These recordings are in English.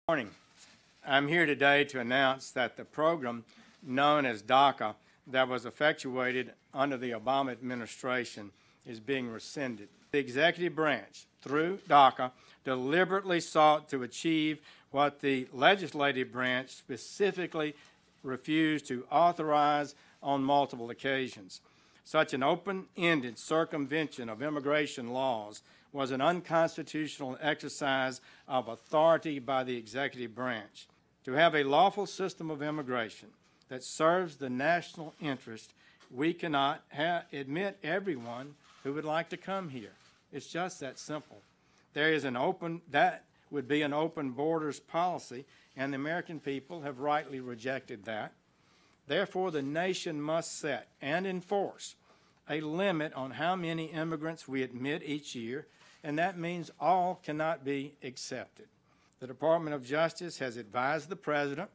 Morning. I'm here today to announce that the program known as DACA that was effectuated under the Obama administration is being rescinded. The executive branch, through DACA, deliberately sought to achieve what the legislative branch specifically refused to authorize on multiple occasions. Such an open-ended circumvention of immigration laws was an unconstitutional exercise of authority by the executive branch. To have a lawful system of immigration that serves the national interest, we cannot admit everyone who would like to come here. It's just that simple. That would be an open borders policy, and the American people have rightly rejected that. Therefore, the nation must set and enforce a limit on how many immigrants we admit each year, and that means all cannot be accepted. The Department of Justice has advised the President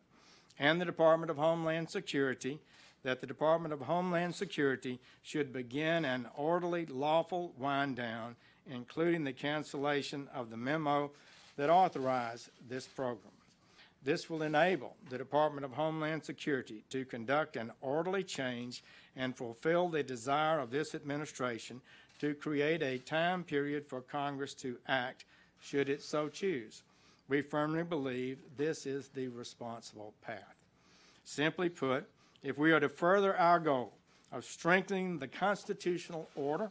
and the Department of Homeland Security that the Department of Homeland Security should begin an orderly, lawful wind-down, including the cancellation of the memo that authorized this program. This will enable the Department of Homeland Security to conduct an orderly change and fulfill the desire of this administration to create a time period for Congress to act should it so choose. We firmly believe this is the responsible path. Simply put, if we are to further our goal of strengthening the constitutional order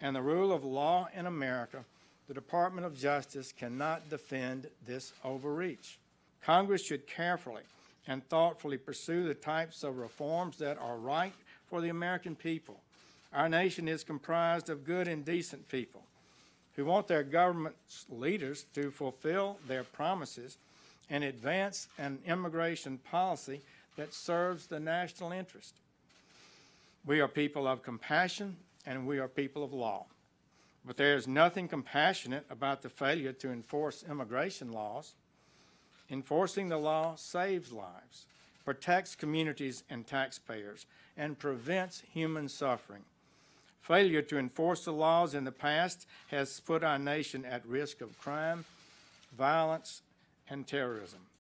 and the rule of law in America, the Department of Justice cannot defend this overreach. Congress should carefully and thoughtfully pursue the types of reforms that are right for the American people. Our nation is comprised of good and decent people who want their government leaders to fulfill their promises and advance an immigration policy that serves the national interest. We are people of compassion and we are people of law. But there is nothing compassionate about the failure to enforce immigration laws. Enforcing the law saves lives, protects communities and taxpayers, and prevents human suffering. Failure to enforce the laws in the past has put our nation at risk of crime, violence, and terrorism.